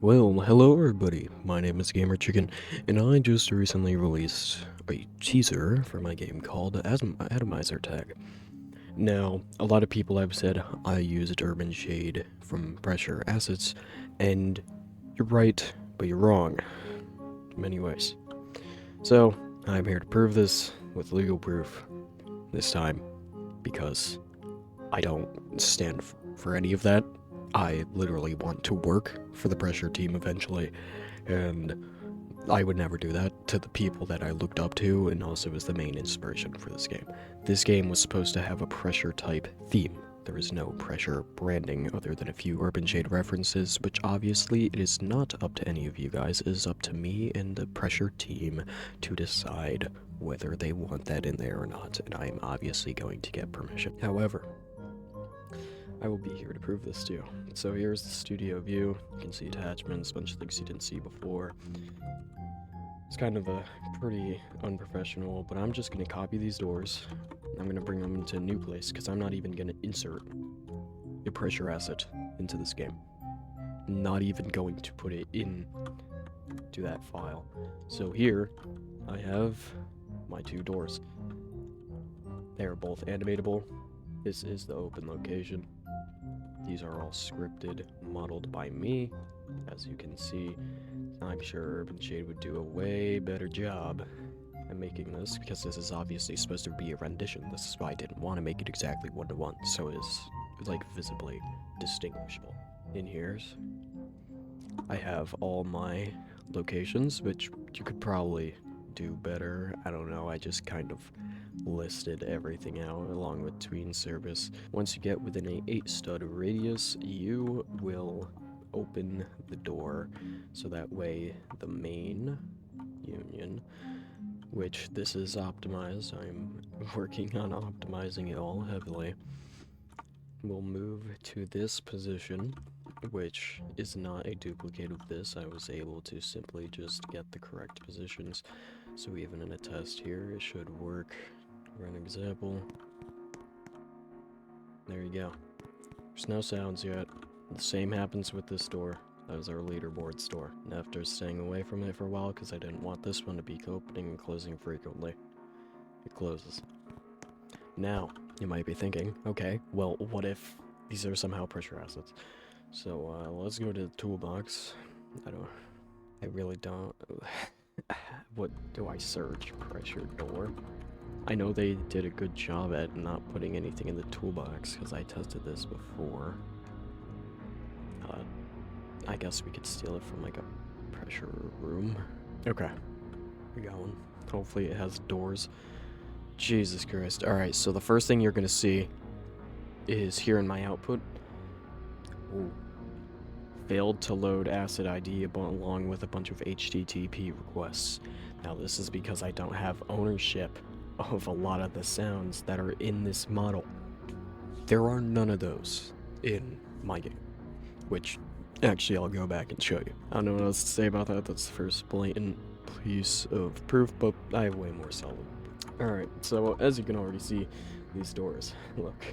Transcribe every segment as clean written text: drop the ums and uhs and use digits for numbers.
Well, hello everybody, my name is Gamer Chicken, and I just recently released a teaser for my game called Atomizer Tag. Now, a lot of people have said I used Urban Shade from Pressure Assets, and you're right, but you're wrong, in many ways. So, I'm here to prove this with legal proof, this time, because I don't stand for any of that. I literally want to work for the Pressure team eventually, and I would never do that to the people that I looked up to and also was the main inspiration for this game. This game was supposed to have a Pressure type theme. There is no Pressure branding other than a few Urban Shade references, which obviously it is not up to any of you guys. It is up to me and the Pressure team to decide whether they want that in there or not, and I am obviously going to get permission. However, I will be here to prove this to you. So here's the studio view. You can see attachments, a bunch of things you didn't see before. It's kind of a pretty unprofessional, but I'm just going to copy these doors. I'm going to bring them into a new place because I'm not even going to insert a Pressure asset into this game. I'm not even going to put it in to that file. So here I have my two doors. They are both animatable. This is the open location. These are all scripted, modeled by me. As you can see, I'm sure Urban Shade would do a way better job at making this, because this is obviously supposed to be a rendition. This is why I didn't want to make it exactly one-to-one, so it's like visibly distinguishable. In here's, I have all my locations, which you could probably do better. I don't know, I just kind of listed everything out along with tween service. Once you get within a 8-stud radius, you will open the door, so that way the main union, which this is optimized, I'm working on optimizing it all heavily, will move to this position, which is not a duplicate of this. I was able to simply just get the correct positions, so even in a test here it should work. For an example, there you go. There's no sounds yet. The same happens with this door. That was our leaderboard store. And after staying away from it for a while because I didn't want this one to be opening and closing frequently, it closes. Now, you might be thinking, okay, well, what if these are somehow Pressure assets? So, let's go to the toolbox. I really don't. What do I search? Pressure door? I know they did a good job at not putting anything in the toolbox, because I tested this before. I guess we could steal it from, like, a pressure room. Okay. We got one. Hopefully it has doors. Jesus Christ. Alright, so the first thing you're gonna see is here in my output. Ooh. Failed to load asset ID along with a bunch of HTTP requests. Now this is because I don't have ownership of a lot of the sounds that are in this model. There are none of those in my game, which actually I'll go back and show you. I don't know what else to say about that. That's the first blatant piece of proof, but I have way more solid. Alright, so as you can already see, these doors look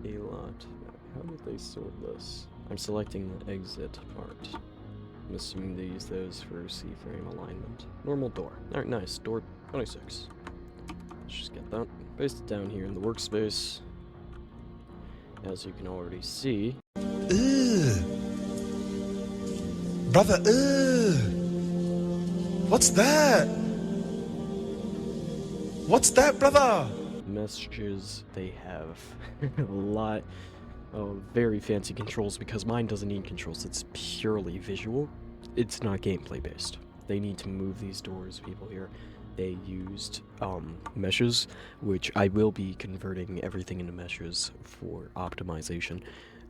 a lot. How did they sort this? I'm selecting the exit part. I'm assuming they use those for C-frame alignment. Normal door. Alright, nice. Door 26. Let's just get that. Paste it down here in the workspace. As you can already see. Ugh. Brother, ugh. What's that? What's that, brother? Messages, they have a lot of very fancy controls, because mine doesn't need controls. It's purely visual. It's not gameplay based. They need to move these doors, people here. They used meshes, which I will be converting everything into meshes for optimization,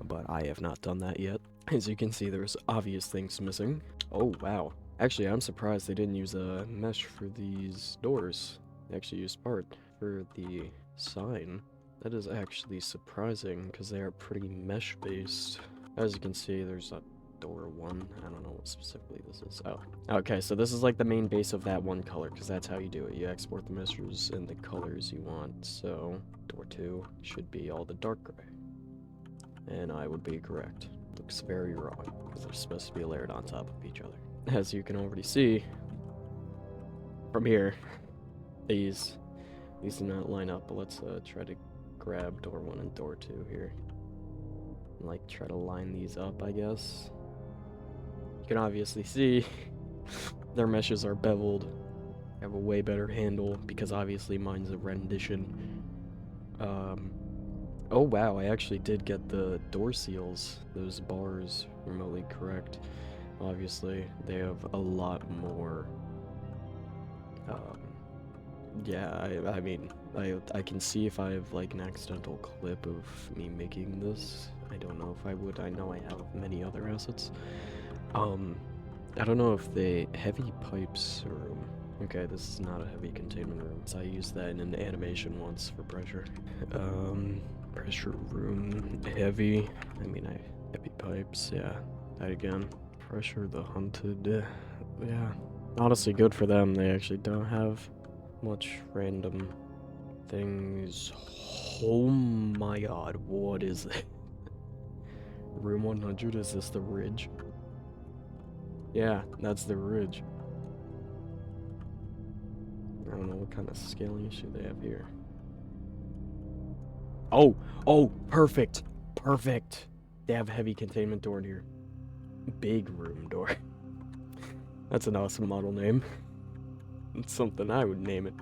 but I have not done that yet. As you can see, there's obvious things missing. Oh, wow. Actually, I'm surprised they didn't use a mesh for these doors. They actually used part for the sign. That is actually surprising, because they are pretty mesh-based. As you can see, there's a door 1. I don't know what specifically this is. Oh, okay, so this is like the main base of that one color, because that's how you do it. You export the meshes and the colors you want. So door 2 should be all the dark gray, and I would be correct. looks very wrong, because they're supposed to be layered on top of each other. As you can already see from here, these do not line up, but let's try to grab door 1 and door 2 here. And, like, try to line these up, I guess. You can obviously see their meshes are beveled. Have a way better handle, because obviously mine's a rendition. Oh wow, I actually did get the door seals, those bars, remotely correct. Obviously, they have a lot more, yeah, I mean, I can see if I have, like, an accidental clip of me making this. I don't know if I would. I know I have many other assets. I don't know if the heavy pipes room. Okay, this is not a heavy containment room. So I used that in an animation once for pressure. Pressure room, heavy. I mean, heavy pipes, yeah. That again. Pressure the hunted, yeah. Honestly, good for them. They actually don't have much random things. Oh my god, what is it? Room 100, is this the ridge? Yeah, that's the ridge. I don't know what kind of scaling issue they have here. Oh, perfect, perfect. They have a heavy containment door in here. Big room door. That's an awesome model name. It's something I would name it.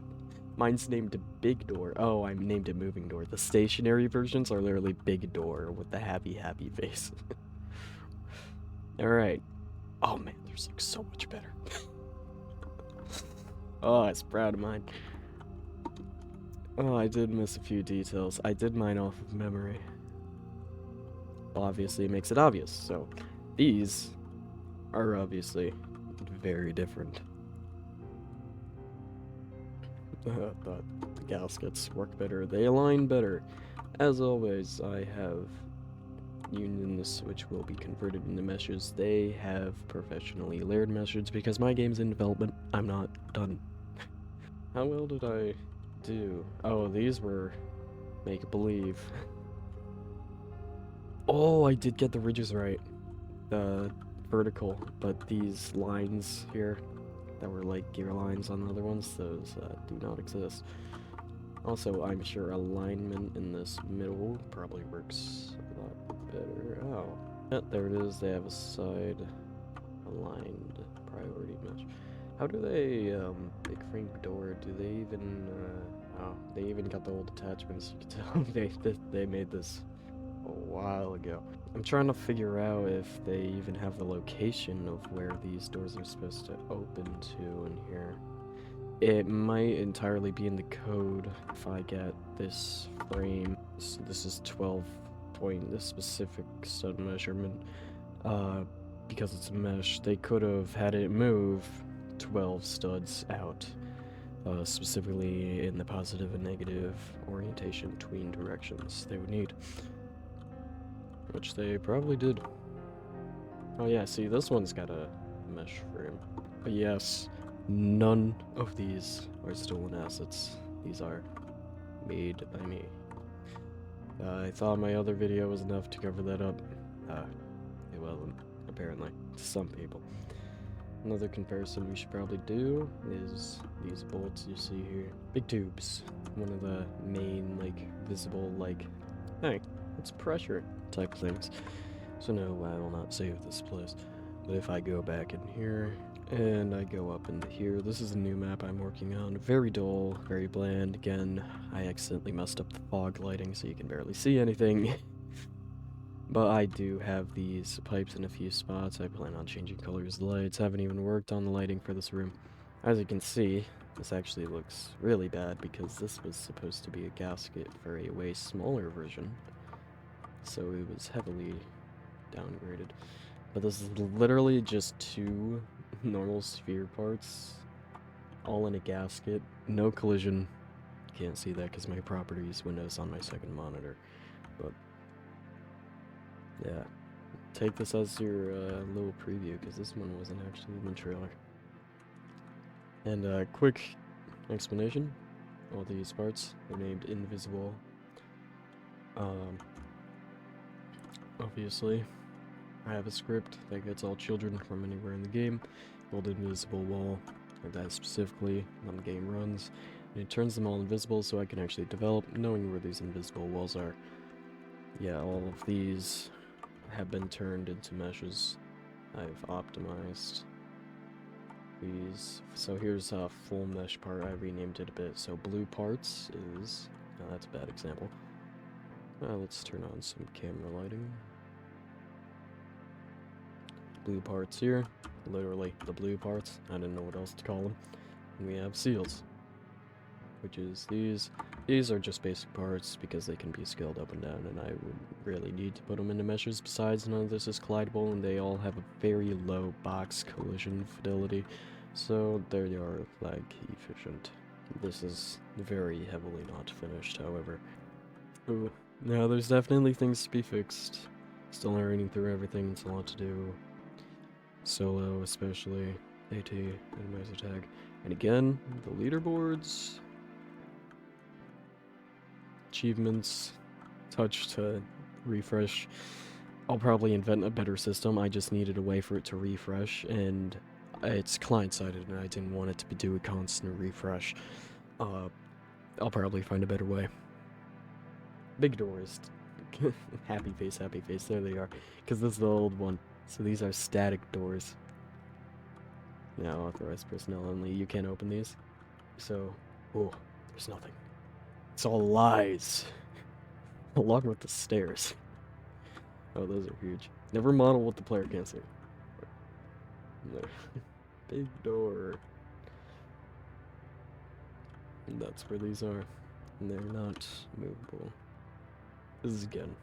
Mine's named Big Door. Oh, I named it Moving Door. The stationary versions are literally Big Door with the happy face. Alright. Oh man, theirs looks so much better. Oh, I was proud of mine. Oh, I did miss a few details. I did mine off of memory. Well, obviously it makes it obvious, so these are obviously very different. The gaskets work better. They align better. As always, I have unions which will be converted into meshes. They have professionally layered meshes because my game's in development. I'm not done. How well did I do? Oh, these were make-believe. Oh, I did get the ridges right. The vertical, but these lines here that were like gear lines on the other ones, those do not exist. Also, I'm sure alignment in this middle probably works a lot better. Oh, yeah, there it is. They have a side aligned priority mesh. How do they, big frame door, do they even, oh, they even got the old attachments, you can tell. They made this a while ago. I'm trying to figure out if they even have the location of where these doors are supposed to open to in here. It might entirely be in the code if I get this frame. So this is 12 point, this specific stud measurement. Because it's a mesh, they could have had it move 12 studs out. Specifically in the positive and negative orientation tween directions they would need. Which they probably did. Oh yeah, see, this one's got a mesh frame. But yes, none of these are stolen assets. These are made by me. I thought my other video was enough to cover that up. It wasn't, apparently, to some people. Another comparison we should probably do is these bolts you see here. Big tubes. One of the main, like, visible, like, hey, it's pressure type things. So no, I will not save this place. But if I go back in here, and I go up into here, this is a new map I'm working on. Very dull, very bland. Again, I accidentally messed up the fog lighting so you can barely see anything. But I do have these pipes in a few spots. I plan on changing colors of the lights. Haven't even worked on the lighting for this room. As you can see, this actually looks really bad because this was supposed to be a gasket for a way smaller version. So it was heavily downgraded. But this is literally just two normal sphere parts, all in a gasket. No collision. Can't see that because my properties window's on my second monitor. But yeah, take this as your little preview because this one wasn't actually in the trailer. And quick explanation: all these parts are named invisible. Obviously, I have a script that gets all children from anywhere in the game, called Invisible Wall, or that specifically when the game runs, and it turns them all invisible so I can actually develop knowing where these invisible walls are. Yeah, all of these have been turned into meshes. I've optimized these. So here's a full mesh part. I renamed it a bit. So blue parts is... Oh, that's a bad example. Let's turn on some camera lighting. Blue parts here. Literally the blue parts. I didn't know what else to call them. And we have seals, which is these. These are just basic parts because they can be scaled up and down, and I would really need to put them into meshes. Besides, none of this is collidable, and they all have a very low box collision fidelity, so they are lag efficient. This is very heavily not finished, however. Ooh, now there's definitely things to be fixed. Still learning through everything, it's a lot to do. Solo, especially. AT, randomizer tag. And again, the leaderboards. Achievements. Touch to refresh. I'll probably invent a better system. I just needed a way for it to refresh, and it's client-sided, and I didn't want it to do a constant refresh. I'll probably find a better way. Big doors. Happy face, there they are. Because this is the old one. So these are static doors. Now authorized personnel only. You can't open these. So, oh, there's nothing. It's all lies. Along with the stairs. Oh, those are huge. Never model what the player can't see. There. Big door. And that's where these are. And they're not movable. This is, again,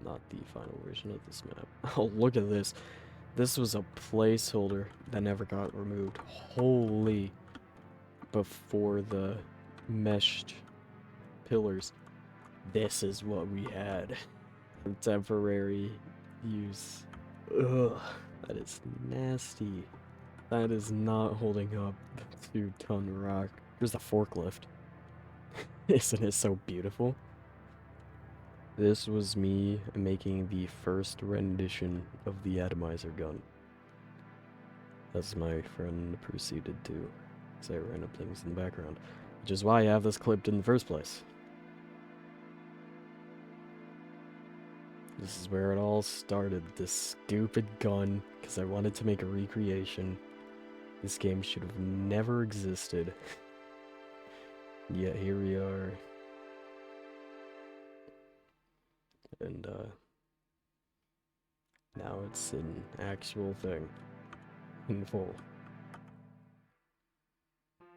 not the final version of this map. Oh, look at this. This was a placeholder that never got removed. Holy. Before the meshed pillars. This is what we had. For temporary use. Ugh. That is nasty. That is not holding up 2-ton rock. Here's the forklift. Isn't it so beautiful? This was me making the first rendition of the atomizer gun. As my friend proceeded to say random things in the background. Which is why I have this clipped in the first place. This is where it all started, this stupid gun, because I wanted to make a recreation. This game should have never existed. Yet here we are. And, now it's an actual thing. In full.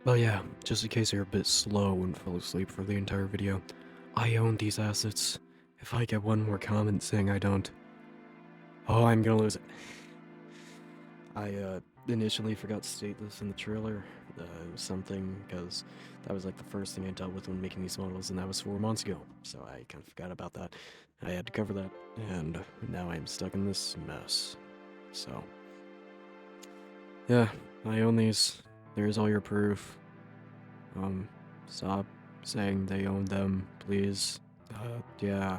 Well, yeah, just in case you're a bit slow and fell asleep for the entire video, I own these assets. If I get one more comment saying I don't, oh, I'm gonna lose it. I, initially forgot to state this in the trailer. It was something, because that was like the first thing I dealt with when making these models, and that was 4 months ago. So I kind of forgot about that. I had to cover that, and now I'm stuck in this mess. So, yeah, I own these. There's all your proof. Stop saying they own them, please. Yeah.